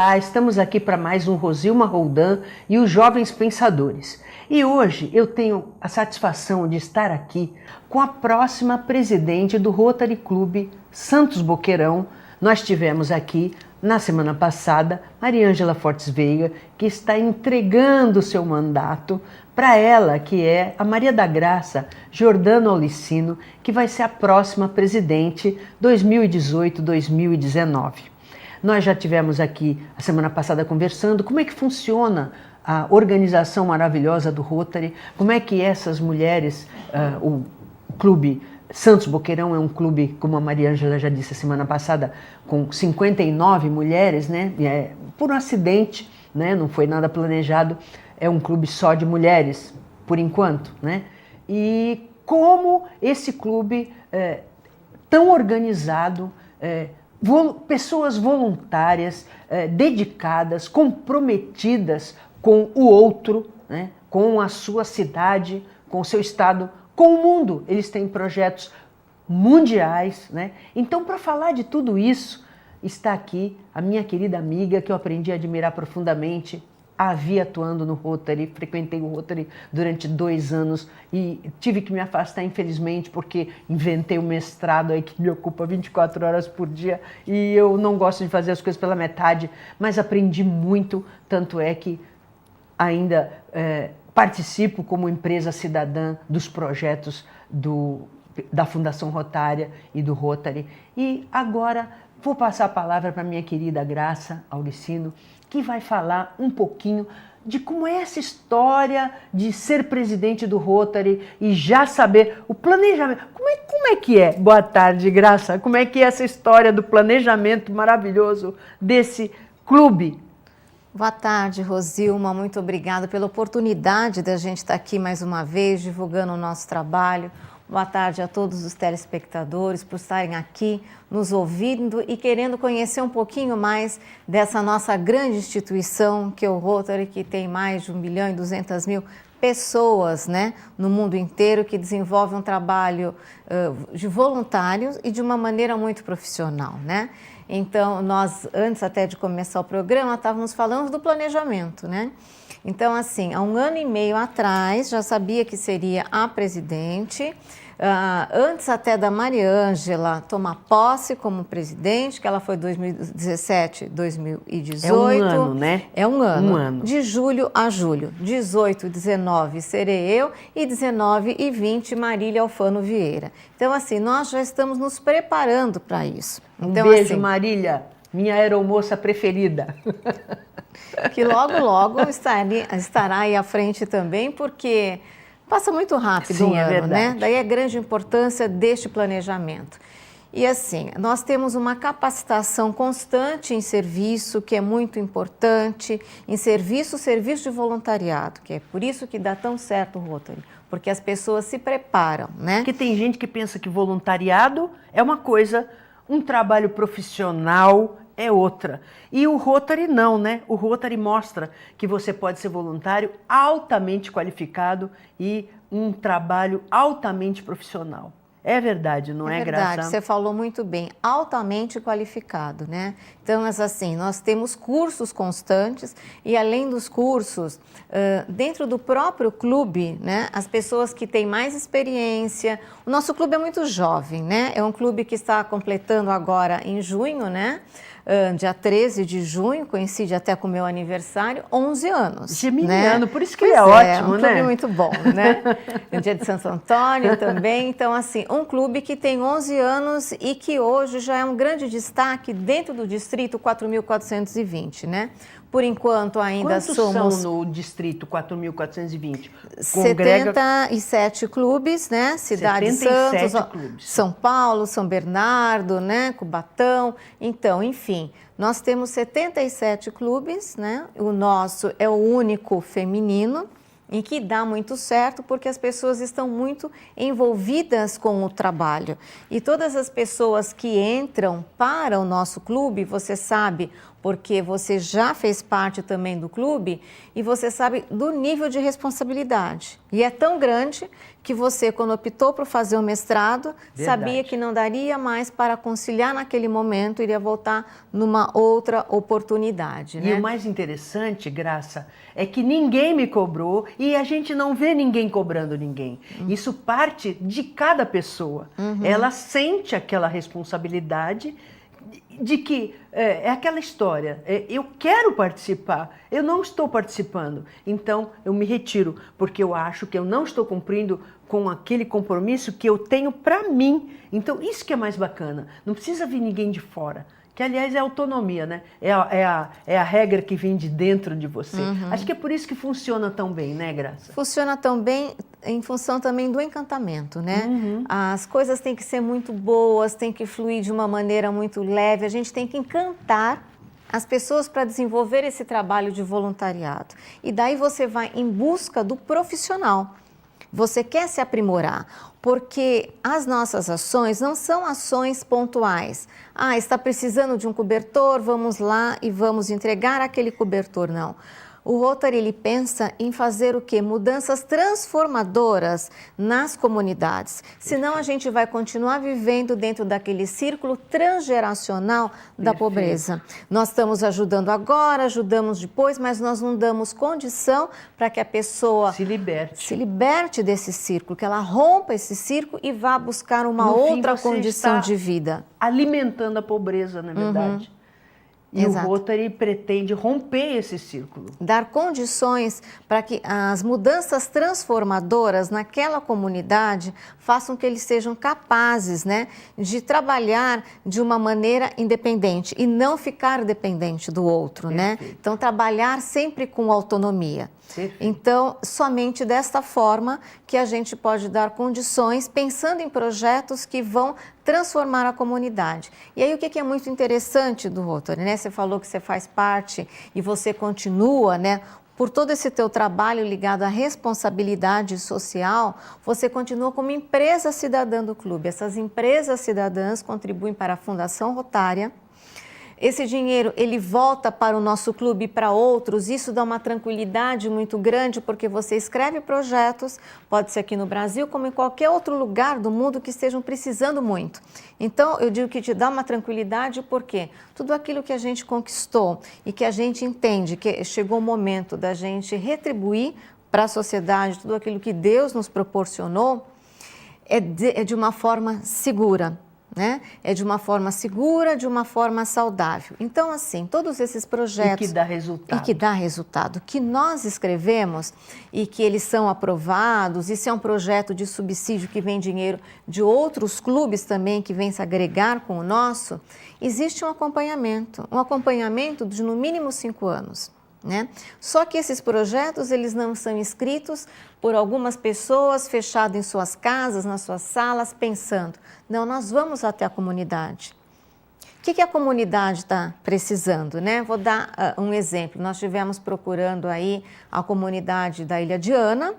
Olá, estamos aqui para mais um Rosilma Roldan e os Jovens Pensadores. E hoje eu tenho a satisfação de estar aqui com a próxima presidente do Rotary Clube Santos Boqueirão. Nós tivemos aqui na semana passada Mariângela Fortes Veiga, que está entregando seu mandato para ela, que é a Maria da Graça Jordano Aulicino, que vai ser a próxima presidente 2018-2019. Nós já tivemos aqui a semana passada conversando como é que funciona a organização maravilhosa do Rotary, como é que essas mulheres, o Clube Santos Boqueirão é um clube, como a Mariângela já disse a semana passada, com 59 mulheres, né? Por um acidente, né? Não foi nada planejado, é um clube só de mulheres, por enquanto, né? E como esse clube tão organizado, pessoas voluntárias, dedicadas, comprometidas com o outro, né? Com a sua cidade, com o seu estado, com o mundo. Eles têm projetos mundiais, né? Então, para falar de tudo isso, está aqui a minha querida amiga, que eu aprendi a admirar profundamente, a vi atuando no Rotary, frequentei o Rotary durante 2 anos e tive que me afastar, infelizmente, porque inventei um mestrado aí que me ocupa 24 horas por dia e eu não gosto de fazer as coisas pela metade, mas aprendi muito, tanto é que ainda participo como empresa cidadã dos projetos da Fundação Rotária e do Rotary. E agora vou passar a palavra para a minha querida Graça Aulicino, que vai falar um pouquinho de como é essa história de ser presidente do Rotary e já saber o planejamento. Como é que é? Boa tarde, Graça. Como é que é essa história do planejamento maravilhoso desse clube? Boa tarde, Rosilma. Muito obrigada pela oportunidade da gente estar aqui mais uma vez, divulgando o nosso trabalho. Boa tarde a todos os telespectadores por estarem aqui nos ouvindo e querendo conhecer um pouquinho mais dessa nossa grande instituição que é o Rotary, que tem mais de 1.200.000 pessoas, né, no mundo inteiro, que desenvolve um trabalho de voluntários e de uma maneira muito profissional, né? Então, nós, antes até de começar o programa, estávamos falando do planejamento, né? Então, assim, há 1 ano e meio atrás, já sabia que seria a presidente, antes até da Mariângela tomar posse como presidente, que ela foi 2017, 2018. É um ano, né? É um ano. Um ano. De julho a julho. 18, 19 serei eu e 19 e 20 Marília Alfano Vieira. Então, assim, nós já estamos nos preparando para isso. Então, Beijo, assim, Marília, minha aeromoça preferida. Que logo estará aí à frente também, porque passa muito rápido. Sim, um é ano, verdade. né? Daí a grande importância deste planejamento. E assim, nós temos uma capacitação constante em serviço, que é muito importante, em serviço de voluntariado, que é por isso que dá tão certo o Rotary, porque as pessoas se preparam, né? Porque tem gente que pensa que voluntariado é uma coisa, um trabalho profissional é outra. E o Rotary não, né? O Rotary mostra que você pode ser voluntário altamente qualificado e um trabalho altamente profissional. É verdade, não é, Graça? É verdade, você falou muito bem, altamente qualificado, né? Então, mas assim, nós temos cursos constantes e além dos cursos, dentro do próprio clube, né? As pessoas que têm mais experiência, o nosso clube é muito jovem, né? É um clube que está completando agora em junho, né? Dia 13 de junho, coincide até com o meu aniversário, 11 anos. Geminiano, né? por isso que ele é ótimo, um né? clube muito bom, né? No dia de Santo Antônio também. Então, assim, um clube que tem 11 anos e que hoje já é um grande destaque dentro do distrito 4.420, né? Por enquanto ainda Quantos somos... são no distrito 4.420? 77 clubes, né? Cidade de 77 Santos, clubes. São Paulo, São Bernardo, né? Cubatão. Então, enfim, nós temos 77 clubes, né? O nosso é o único feminino, em que dá muito certo porque as pessoas estão muito envolvidas com o trabalho. E todas as pessoas que entram para o nosso clube, você sabe, porque você já fez parte também do clube e você sabe do nível de responsabilidade. E é tão grande que você, quando optou por fazer o mestrado, sabia que não daria mais para conciliar naquele momento, iria voltar numa outra oportunidade. E o mais interessante, Graça, é que ninguém me cobrou e a gente não vê ninguém cobrando ninguém. Isso parte de cada pessoa. Ela sente aquela responsabilidade de que é aquela história, eu quero participar, eu não estou participando, então eu me retiro, porque eu acho que eu não estou cumprindo com aquele compromisso que eu tenho para mim. Então isso que é mais bacana, não precisa vir ninguém de fora, que aliás é autonomia, né? É a regra que vem de dentro de você. Acho que é por isso que funciona tão bem, né, Graça? Funciona tão bem em função também do encantamento, né? As coisas têm que ser muito boas, têm que fluir de uma maneira muito leve, a gente tem que encantar as pessoas para desenvolver esse trabalho de voluntariado. E daí você vai em busca do profissional. Você quer se aprimorar, porque as nossas ações não são ações pontuais. Ah, está precisando de um cobertor, vamos lá e vamos entregar aquele cobertor, não. O Rotary, ele pensa em fazer o quê? Mudanças transformadoras nas comunidades. Senão a gente vai continuar vivendo dentro daquele círculo transgeracional da pobreza. Nós estamos ajudando agora, ajudamos depois, mas nós não damos condição para que a pessoa se liberte desse círculo, que ela rompa esse círculo e vá buscar uma outra condição de vida. Alimentando a pobreza, na verdade. E o Rotary pretende romper esse círculo. Dar condições para que as mudanças transformadoras naquela comunidade façam que eles sejam capazes, né, de trabalhar de uma maneira independente e não ficar dependente do outro, né? Então, trabalhar sempre com autonomia. Então, somente desta forma que a gente pode dar condições, pensando em projetos que vão transformar a comunidade. E aí, o que é muito interessante do Rotary, né? Você falou que você faz parte e você continua, né? Por todo esse teu trabalho ligado à responsabilidade social, você continua como empresa cidadã do clube. Essas empresas cidadãs contribuem para a Fundação Rotária. Esse dinheiro, ele volta para o nosso clube e para outros. Isso dá uma tranquilidade muito grande, porque você escreve projetos, pode ser aqui no Brasil, como em qualquer outro lugar do mundo que estejam precisando muito. Então, eu digo que te dá uma tranquilidade, porque tudo aquilo que a gente conquistou e que a gente entende que chegou o momento da gente retribuir para a sociedade tudo aquilo que Deus nos proporcionou, é de uma forma segura. Né? É de uma forma segura, de uma forma saudável. Então, assim, todos esses projetos... E que dá resultado. E que dá resultado. Que nós escrevemos e que eles são aprovados, isso é um projeto de subsídio que vem dinheiro de outros clubes também, que vem se agregar com o nosso, existe um acompanhamento de no mínimo 5 anos. Né? Só que esses projetos, eles não são escritos por algumas pessoas fechadas em suas casas, nas suas salas, pensando. Não, nós vamos até a comunidade. O que a comunidade está precisando, né? Vou dar um exemplo. Nós estivemos procurando aí a comunidade da Ilha de Ana.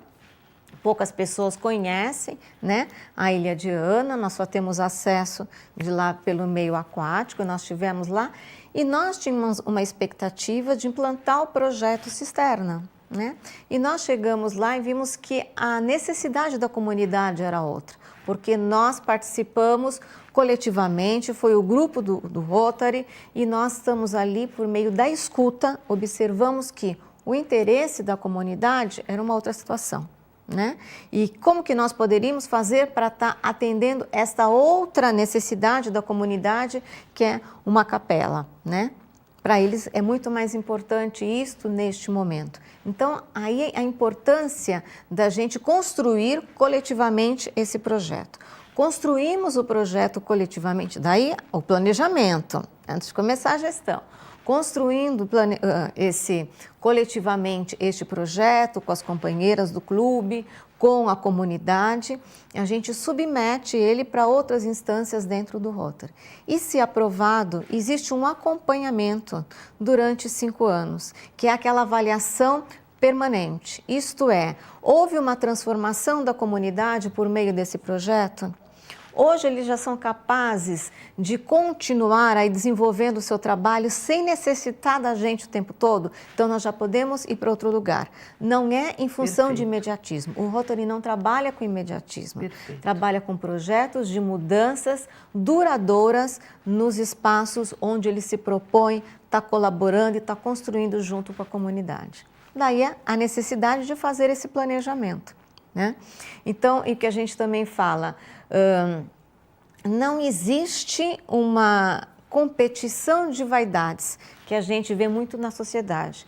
Poucas pessoas conhecem, né, a Ilha de Ana, nós só temos acesso de lá pelo meio aquático, nós estivemos lá e nós tínhamos uma expectativa de implantar o projeto Cisterna, né? E nós chegamos lá e vimos que a necessidade da comunidade era outra, porque nós participamos coletivamente, foi o grupo do Rotary e nós estamos ali por meio da escuta, observamos que o interesse da comunidade era uma outra situação. Né? E como que nós poderíamos fazer para estar atendendo esta outra necessidade da comunidade, que é uma capela, né? Para eles é muito mais importante isto neste momento. Então, aí a importância da gente construir coletivamente esse projeto. Construímos o projeto coletivamente, daí o planejamento, antes de começar a gestão. Construindo coletivamente este projeto com as companheiras do clube, com a comunidade, a gente submete ele para outras instâncias dentro do Rotary. E se aprovado, existe um acompanhamento durante 5 anos, que é aquela avaliação permanente. Isto é, houve uma transformação da comunidade por meio desse projeto? Hoje eles já são capazes de continuar aí desenvolvendo o seu trabalho sem necessitar da gente o tempo todo. Então nós já podemos ir para outro lugar. Não é em função de imediatismo. O Rotary não trabalha com imediatismo. Trabalha com projetos de mudanças duradouras nos espaços onde ele se propõe, está colaborando e está construindo junto com a comunidade. Daí a necessidade de fazer esse planejamento, né? Então, e que a gente também fala, não existe uma competição de vaidades que a gente vê muito na sociedade.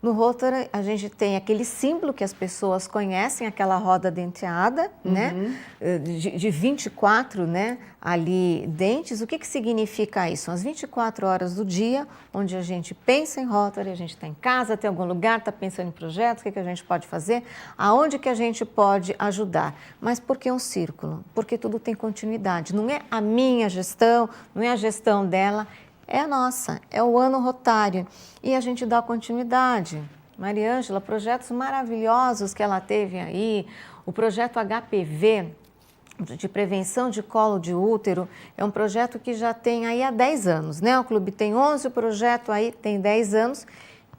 No Rotary, a gente tem aquele símbolo que as pessoas conhecem, aquela roda denteada, né? De 24, né? Ali dentes. O que significa isso? São as 24 horas do dia, onde a gente pensa em Rotary, a gente está em casa, tem algum lugar, está pensando em projetos, o que a gente pode fazer, aonde que a gente pode ajudar. Mas por que um círculo? Porque tudo tem continuidade. Não é a minha gestão, não é a gestão dela, é a nossa, é o ano rotário e a gente dá continuidade. Mariângela, projetos maravilhosos que ela teve aí, o projeto HPV, de prevenção de colo de útero, é um projeto que já tem aí há 10 anos, né? O clube tem 11, o projeto aí tem 10 anos,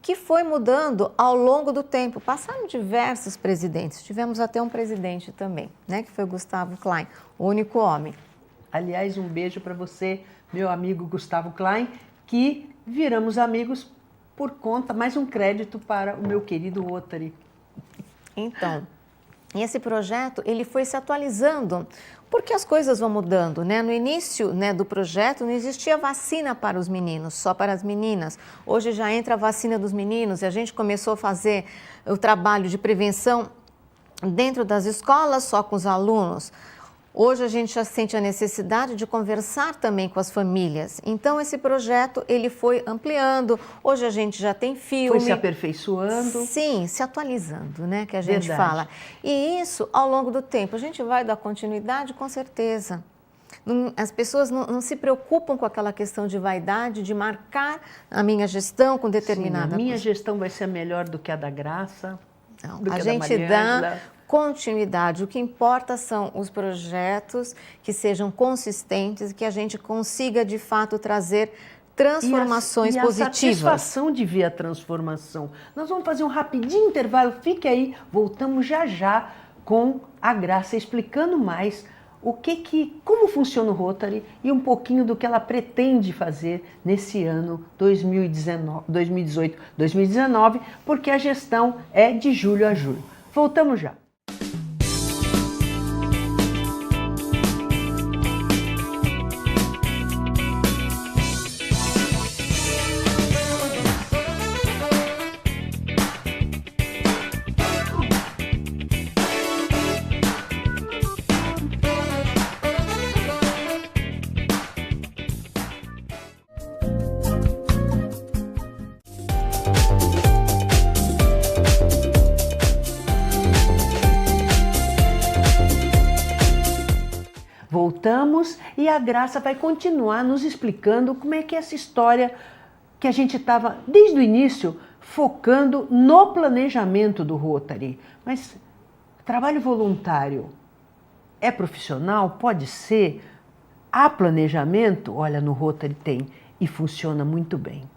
que foi mudando ao longo do tempo. Passaram diversos presidentes, tivemos até um presidente também, né? Que foi o Gustavo Klein, o único homem. Aliás, um beijo para você, meu amigo Gustavo Klein, que viramos amigos por conta, mais um crédito para o meu querido Rotary. Então, esse projeto, ele foi se atualizando, porque as coisas vão mudando, né? No início, né, do projeto não existia vacina para os meninos, só para as meninas. Hoje já entra a vacina dos meninos e a gente começou a fazer o trabalho de prevenção dentro das escolas, só com os alunos. Hoje a gente já sente a necessidade de conversar também com as famílias. Então esse projeto ele foi ampliando. Hoje a gente já tem filme. Foi se aperfeiçoando. Sim, se atualizando, né, que a gente fala. E isso ao longo do tempo. A gente vai dar continuidade com certeza. As pessoas não se preocupam com aquela questão de vaidade, de marcar a minha gestão com determinada coisa. A minha gestão vai ser melhor do que a da Graça. Não, do que a da gente Mariângela. dá continuidade. O que importa são os projetos que sejam consistentes e que a gente consiga, de fato, trazer transformações positivas. A satisfação de ver a transformação. Nós vamos fazer um rapidinho intervalo. Fique aí, voltamos já já com a Graça explicando mais como funciona o Rotary e um pouquinho do que ela pretende fazer nesse ano 2018, 2019, porque a gestão é de julho a julho. Voltamos já. Voltamos e a Graça vai continuar nos explicando como é que é essa história que a gente estava, desde o início, focando no planejamento do Rotary. Mas trabalho voluntário é profissional? Pode ser? Há planejamento? Olha, no Rotary tem e funciona muito bem.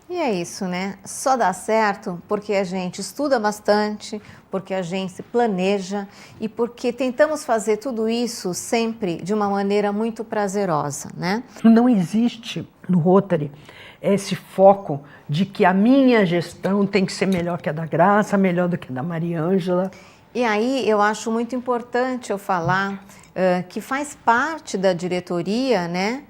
E é isso, né? Só dá certo porque a gente estuda bastante, porque a gente se planeja e porque tentamos fazer tudo isso sempre de uma maneira muito prazerosa, né? Não existe no Rotary esse foco de que a minha gestão tem que ser melhor que a da Graça, melhor do que a da Mariângela. E aí eu acho muito importante eu falar que faz parte da diretoria, né?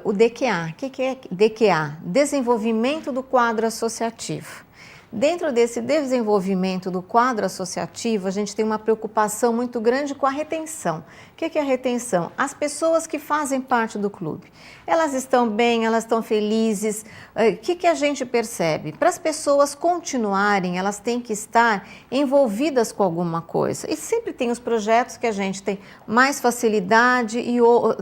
O DQA. O que é DQA? Desenvolvimento do quadro associativo. Dentro desse desenvolvimento do quadro associativo, a gente tem uma preocupação muito grande com a retenção. O que é a retenção? As pessoas que fazem parte do clube. Elas estão bem, elas estão felizes. O que a gente percebe? Para as pessoas continuarem, elas têm que estar envolvidas com alguma coisa. E sempre tem os projetos que a gente tem mais facilidade e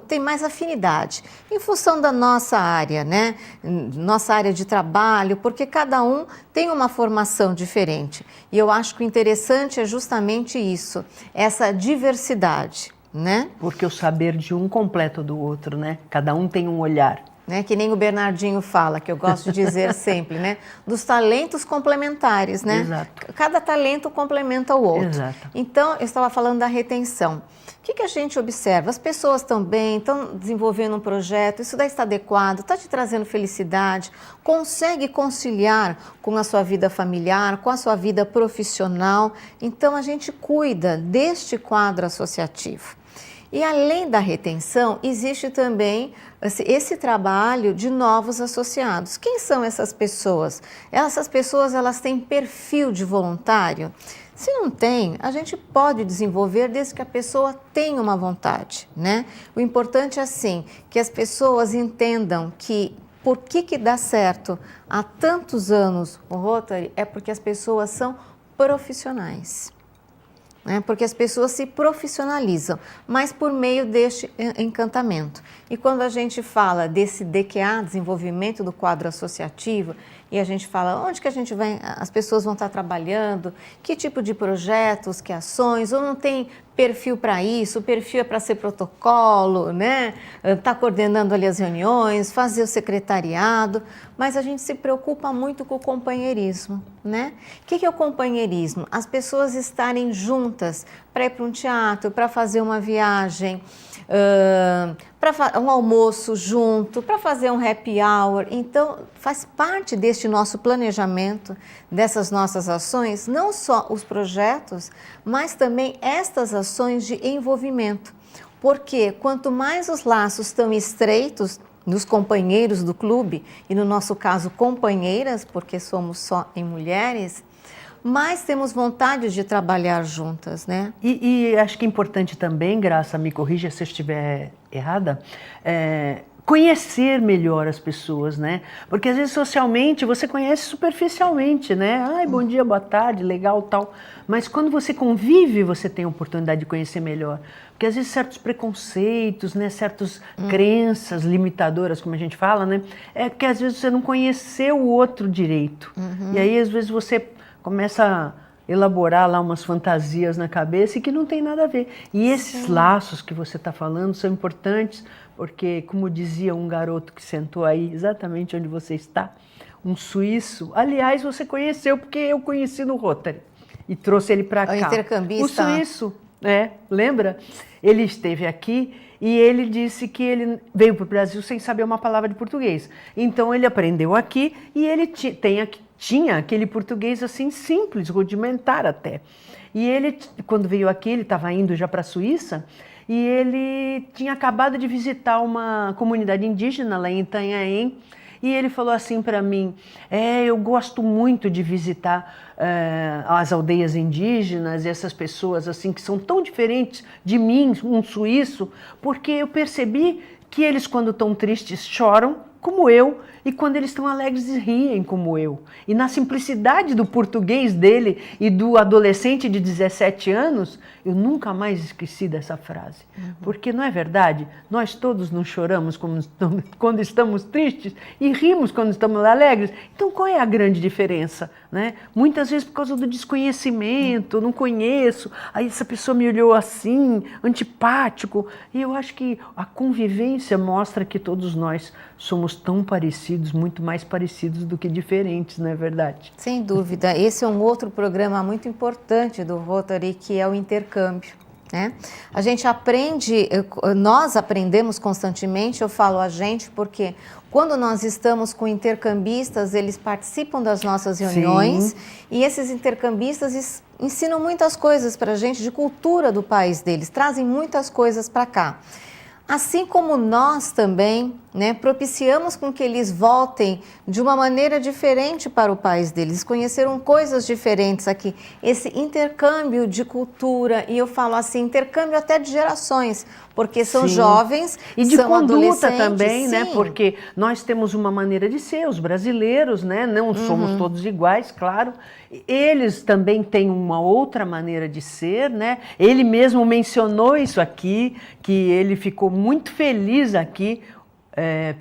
tem mais afinidade, em função da nossa área, né? Nossa área de trabalho, porque cada um tem uma formação diferente. E eu acho que o interessante é justamente isso, essa diversidade. né? Porque o saber de um completa o do outro, né? Cada um tem um olhar. Né, que nem o Bernardinho fala, que eu gosto de dizer sempre, né? Dos talentos complementares, né? Exato. Cada talento complementa o outro. Exato. Então, eu estava falando da retenção. O que a gente observa? As pessoas também estão desenvolvendo um projeto, isso daí está adequado, está te trazendo felicidade, consegue conciliar com a sua vida familiar, com a sua vida profissional. Então, a gente cuida deste quadro associativo. E além da retenção, existe também esse trabalho de novos associados. Quem são essas pessoas? Essas pessoas, elas têm perfil de voluntário? Se não tem, a gente pode desenvolver desde que a pessoa tenha uma vontade, né? O importante é assim, que as pessoas entendam que por que dá certo há tantos anos o Rotary é porque as pessoas são profissionais. Porque as pessoas se profissionalizam, mas por meio deste encantamento. E quando a gente fala desse DQA, desenvolvimento do quadro associativo, e a gente fala onde que a gente vai, as pessoas vão estar trabalhando, que tipo de projetos, que ações, ou não tem perfil para isso, o perfil é para ser protocolo, né? Tá coordenando ali as reuniões, fazer o secretariado, mas a gente se preocupa muito com o companheirismo, né? O que é o companheirismo? As pessoas estarem juntas para ir para um teatro, para fazer uma viagem, para um almoço junto, para fazer um happy hour. Então, faz parte deste nosso planejamento, dessas nossas ações, não só os projetos, mas também estas ações de envolvimento. Porque quanto mais os laços estão estreitos nos companheiros do clube, e no nosso caso companheiras, porque somos só em mulheres, mais temos vontade de trabalhar juntas, né? E acho que é importante também, Graça, me corrija se eu estiver errada, conhecer melhor as pessoas, né? Porque às vezes socialmente você conhece superficialmente, né? Ai, bom dia, boa tarde, legal, tal. Mas quando você convive, você tem a oportunidade de conhecer melhor. Porque às vezes certos preconceitos, né, certas crenças limitadoras, como a gente fala, né? É que às vezes você não conheceu o outro direito. E aí às vezes você começa a elaborar lá umas fantasias na cabeça e que não tem nada a ver. E esses laços que você está falando são importantes, porque, como dizia um garoto que sentou aí exatamente onde você está, um suíço, aliás, você conheceu porque eu conheci no Rotary e trouxe ele para cá. O intercambista. O suíço, lembra? Ele esteve aqui e ele disse que ele veio para o Brasil sem saber uma palavra de português. Então ele aprendeu aqui e ele tinha aquele português assim simples, rudimentar até. E ele, quando veio aqui, ele estava indo já para a Suíça e ele tinha acabado de visitar uma comunidade indígena lá em Itanhaém. E ele falou assim para mim, eu gosto muito de visitar as aldeias indígenas e essas pessoas assim que são tão diferentes de mim, um suíço, porque eu percebi que eles quando estão tristes choram, como eu, e quando eles estão alegres riem como eu. E na simplicidade do português dele e do adolescente de 17 anos, eu nunca mais esqueci dessa frase. Porque não é verdade? Nós todos não choramos quando estamos tristes e rimos quando estamos alegres. Então qual é a grande diferença? Né? Muitas vezes por causa do desconhecimento, não conheço, aí essa pessoa me olhou assim, antipático. E eu acho que a convivência mostra que todos nós somos tão parecidos, muito mais parecidos do que diferentes, não é verdade? Sem dúvida. Esse é um outro programa muito importante do Rotary, que é o intercâmbio, né? A gente aprende, nós aprendemos constantemente, eu falo a gente, porque quando nós estamos com intercambistas, eles participam das nossas reuniões. Sim. E esses intercambistas ensinam muitas coisas para a gente de cultura do país deles, trazem muitas coisas para cá. Assim como nós também, né, propiciamos com que eles voltem de uma maneira diferente para o país deles, conheceram coisas diferentes aqui, esse intercâmbio de cultura, e eu falo assim, intercâmbio até de gerações, porque são Sim. jovens, e de são conduta também, Sim. né, porque nós temos uma maneira de ser, os brasileiros, né, não somos todos iguais, claro, eles também têm uma outra maneira de ser, né, ele mesmo mencionou isso aqui, que ele ficou muito feliz aqui,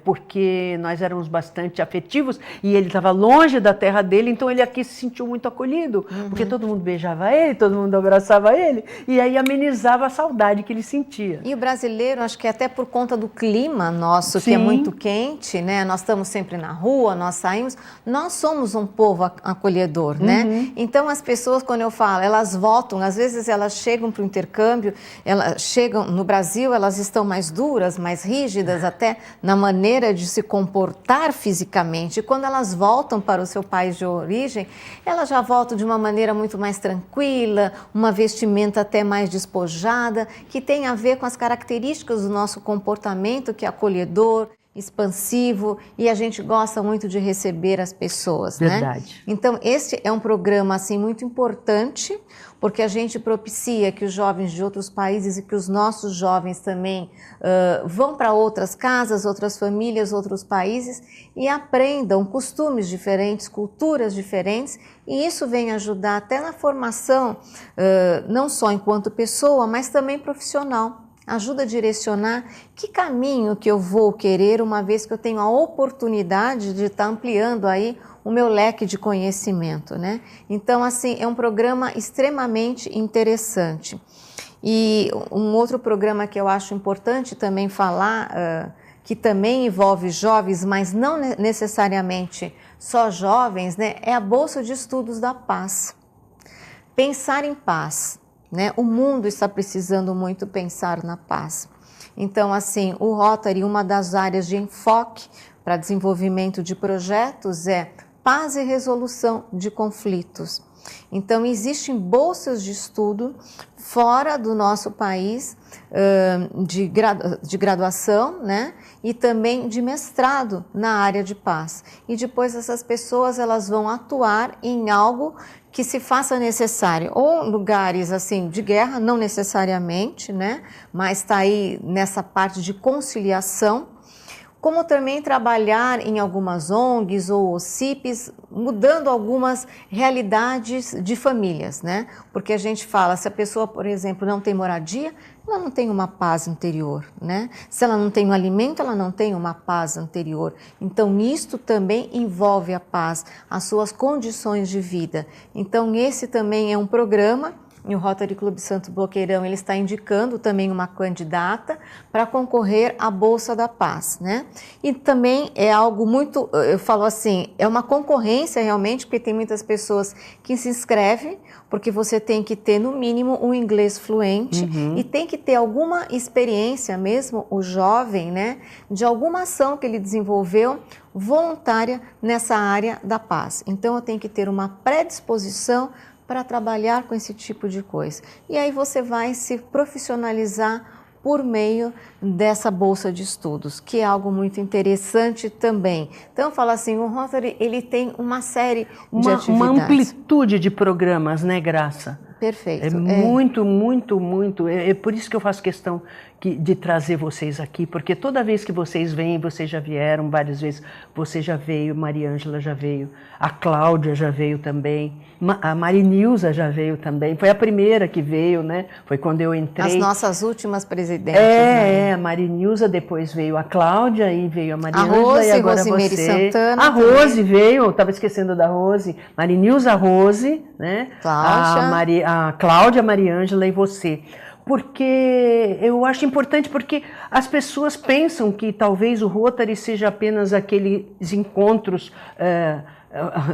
porque nós éramos bastante afetivos e ele estava longe da terra dele, então ele aqui se sentiu muito acolhido, porque todo mundo beijava ele, todo mundo abraçava ele, e aí amenizava a saudade que ele sentia. E o brasileiro, acho que até por conta do clima nosso, Sim. que é muito quente, né? Nós estamos sempre na rua, nós saímos, nós somos um povo acolhedor, né? Então as pessoas, quando eu falo, elas voltam, às vezes elas chegam para o intercâmbio, elas chegam no Brasil, elas estão mais duras, mais rígidas até na maneira de se comportar fisicamente. E quando elas voltam para o seu país de origem, elas já voltam de uma maneira muito mais tranquila, uma vestimenta até mais despojada, que tem a ver com as características do nosso comportamento, que é acolhedor, expansivo, e a gente gosta muito de receber as pessoas, Verdade. né? Então, este é um programa assim muito importante, porque a gente propicia que os jovens de outros países e que os nossos jovens também vão para outras casas, outras famílias, outros países e aprendam costumes diferentes, culturas diferentes, e isso vem ajudar até na formação, não só enquanto pessoa, mas também profissional. Ajuda a direcionar que caminho que eu vou querer, uma vez que eu tenho a oportunidade de estar ampliando aí o meu leque de conhecimento, né? Então, assim, é um programa extremamente interessante. E um outro programa que eu acho importante também falar, que também envolve jovens, mas não necessariamente só jovens, né? É a Bolsa de Estudos da Paz. Pensar em paz, né? O mundo está precisando muito pensar na paz. Então, assim, o Rotary, uma das áreas de enfoque para desenvolvimento de projetos é paz e resolução de conflitos. Então, existem bolsas de estudo fora do nosso país, de graduação, né? E também de mestrado na área de paz. E depois essas pessoas elas vão atuar em algo que se faça necessário, ou lugares assim de guerra, não necessariamente, né? Mas está aí nessa parte de conciliação, como também trabalhar em algumas ONGs ou OCIPs, mudando algumas realidades de famílias, né? Porque a gente fala, se a pessoa, por exemplo, não tem moradia, ela não tem uma paz interior, né? Se ela não tem um alimento, ela não tem uma paz interior. Então, isto também envolve a paz, as suas condições de vida. Então, esse também é um programa. E o Rotary Clube Santo Boqueirão ele está indicando também uma candidata para concorrer à Bolsa da Paz, né? E também é algo muito, eu falo assim, é uma concorrência realmente, porque tem muitas pessoas que se inscrevem, porque você tem que ter no mínimo um inglês fluente e tem que ter alguma experiência mesmo, o jovem, né? De alguma ação que ele desenvolveu voluntária nessa área da paz. Então eu tenho que ter uma predisposição para trabalhar com esse tipo de coisa. E aí você vai se profissionalizar por meio dessa bolsa de estudos, que é algo muito interessante também. Então, fala assim, o Rotary, ele tem uma série de atividades. Uma amplitude de programas, né, Graça? Perfeito. É muito, muito, muito. É por isso que eu faço questão de trazer vocês aqui, porque toda vez que vocês vêm, vocês já vieram várias vezes, você já veio, Maria Ângela já veio, a Cláudia já veio também, a Marinilza já veio também, foi a primeira que veio, né? Foi quando eu entrei. As nossas últimas presidentes. Né? A Marinilza, depois veio a Cláudia, e veio a Maria Ângela, Rose, e agora Rosemary você. Santana. A Rose veio, eu estava esquecendo da Rose, Marinilza, Rose, né? Cláudia. A Cláudia, a Maria Ângela e você. Porque eu acho importante, porque as pessoas pensam que talvez o Rotary seja apenas aqueles encontros,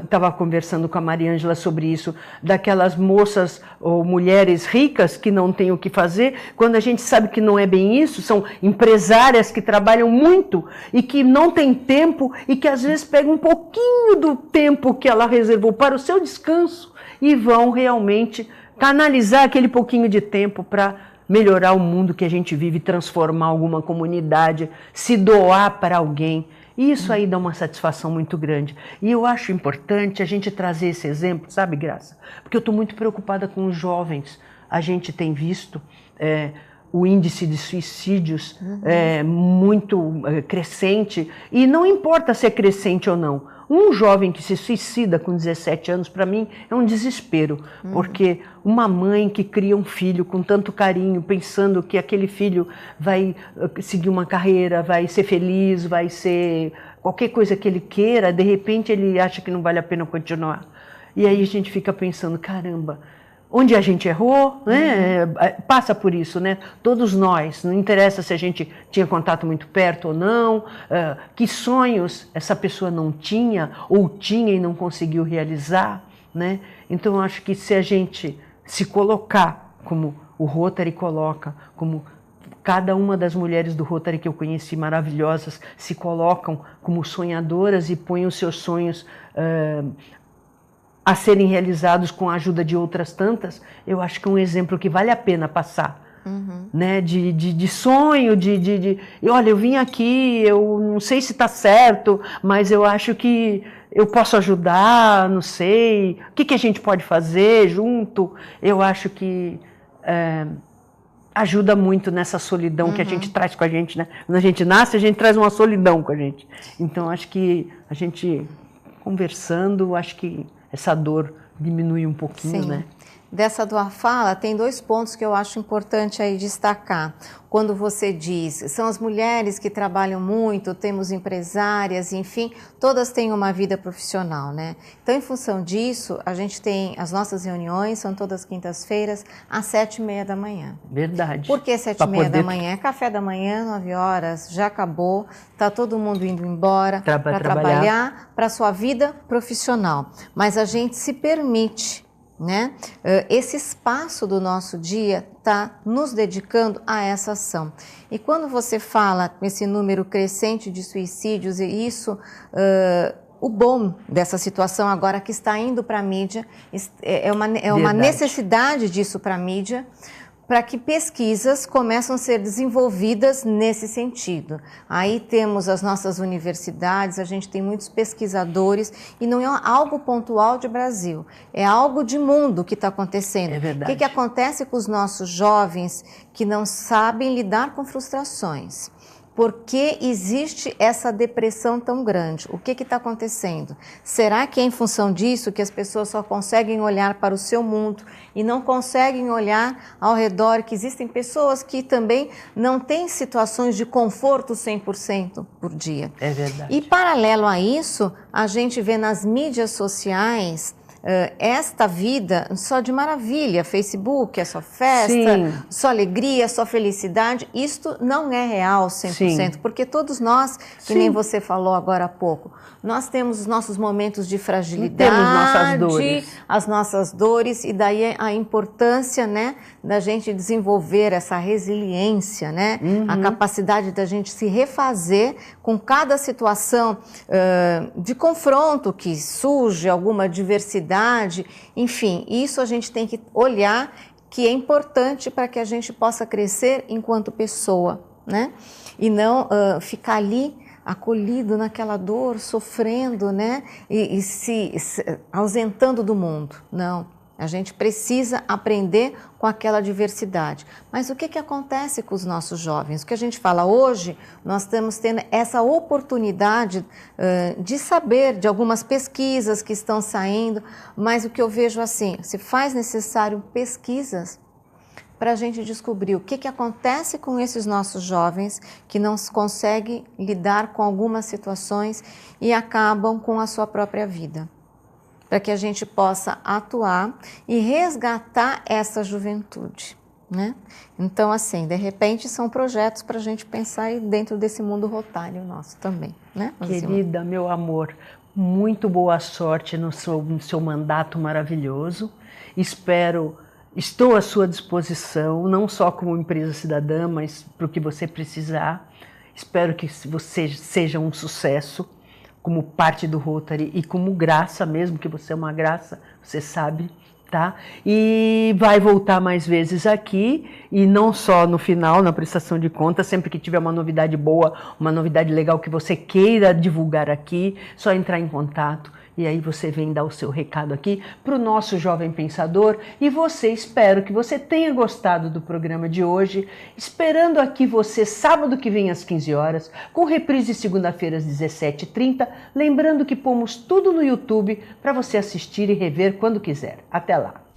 estava conversando com a Maria Ângela sobre isso, daquelas moças ou mulheres ricas que não têm o que fazer, quando a gente sabe que não é bem isso, são empresárias que trabalham muito e que não têm tempo e que às vezes pegam um pouquinho do tempo que ela reservou para o seu descanso e vão realmente canalizar aquele pouquinho de tempo para melhorar o mundo que a gente vive, transformar alguma comunidade, se doar para alguém. E isso aí dá uma satisfação muito grande. E eu acho importante a gente trazer esse exemplo, sabe, Graça? Porque eu estou muito preocupada com os jovens. A gente tem visto o índice de suicídios é muito crescente, e não importa se é crescente ou não. Um jovem que se suicida com 17 anos, para mim, é um desespero, porque uma mãe que cria um filho com tanto carinho, pensando que aquele filho vai seguir uma carreira, vai ser feliz, vai ser qualquer coisa que ele queira, de repente ele acha que não vale a pena continuar. E aí a gente fica pensando, caramba, onde a gente errou, né? Passa por isso, né? Todos nós, não interessa se a gente tinha contato muito perto ou não, que sonhos essa pessoa não tinha, ou tinha e não conseguiu realizar, né? Então, eu acho que se a gente se colocar como o Rotary coloca, como cada uma das mulheres do Rotary que eu conheci, maravilhosas, se colocam como sonhadoras e põem os seus sonhos a serem realizados com a ajuda de outras tantas, eu acho que é um exemplo que vale a pena passar. Né? De sonho, olha, eu vim aqui, eu não sei se está certo, mas eu acho que eu posso ajudar, não sei, o que a gente pode fazer junto. Eu acho que ajuda muito nessa solidão que a gente traz com a gente, né? Quando a gente nasce, a gente traz uma solidão com a gente. Então, acho que a gente, conversando, acho que essa dor diminui um pouquinho, né? Dessa tua fala, tem 2 pontos que eu acho importante aí destacar. Quando você diz, são as mulheres que trabalham muito, temos empresárias, enfim, todas têm uma vida profissional, né? Então, em função disso, a gente tem, as nossas reuniões são todas quintas-feiras, às 7h30 da manhã. Verdade. Por que 7h30 da manhã? Café da manhã, 9 horas, já acabou, tá todo mundo indo embora para trabalhar para a sua vida profissional. Mas a gente se permite, né? Esse espaço do nosso dia está nos dedicando a essa ação. E quando você fala com esse número crescente de suicídios, e isso, o bom dessa situação agora que está indo para a mídia, é uma necessidade disso para a mídia, para que pesquisas começam a ser desenvolvidas nesse sentido. Aí temos as nossas universidades, a gente tem muitos pesquisadores, e não é algo pontual de Brasil, é algo de mundo que está acontecendo. É verdade. O que acontece com os nossos jovens que não sabem lidar com frustrações? Por que existe essa depressão tão grande? O que está acontecendo? Será que é em função disso que as pessoas só conseguem olhar para o seu mundo e não conseguem olhar ao redor, que existem pessoas que também não têm situações de conforto 100% por dia? É verdade. E paralelo a isso, a gente vê nas mídias sociais esta vida só de maravilha, Facebook é só festa, Sim. só alegria, só felicidade. Isto não é real 100%, Sim. porque todos nós, que Sim. nem você falou agora há pouco, nós temos os nossos momentos de fragilidade, temos nossas dores. As nossas dores, e daí a importância, né, da gente desenvolver essa resiliência, né, a capacidade da gente se refazer com cada situação de confronto que surge, alguma diversidade, enfim, isso a gente tem que olhar, que é importante para que a gente possa crescer enquanto pessoa, né, e não ficar ali acolhido naquela dor, sofrendo, né, e se ausentando do mundo. Não, a gente precisa aprender com aquela diversidade. Mas o que acontece com os nossos jovens? O que a gente fala hoje, nós estamos tendo essa oportunidade de saber de algumas pesquisas que estão saindo, mas o que eu vejo assim, se faz necessário pesquisas para a gente descobrir o que acontece com esses nossos jovens que não conseguem lidar com algumas situações e acabam com a sua própria vida, para que a gente possa atuar e resgatar essa juventude, né? Então, assim, de repente são projetos para a gente pensar aí dentro desse mundo rotário nosso também, né? Querida, meu amor, muito boa sorte no seu mandato maravilhoso. Estou à sua disposição, não só como empresa cidadã, mas para o que você precisar. Espero que você seja um sucesso como parte do Rotary e como graça mesmo, que você é uma graça, você sabe, tá? E vai voltar mais vezes aqui, e não só no final, na prestação de contas, sempre que tiver uma novidade boa, uma novidade legal que você queira divulgar aqui, só entrar em contato. e aí você vem dar o seu recado aqui para o nosso jovem pensador. E você, espero que você tenha gostado do programa de hoje, esperando aqui você sábado que vem às 15 horas, com reprise segunda-feira às 17h30, lembrando que pomos tudo no YouTube para você assistir e rever quando quiser. Até lá!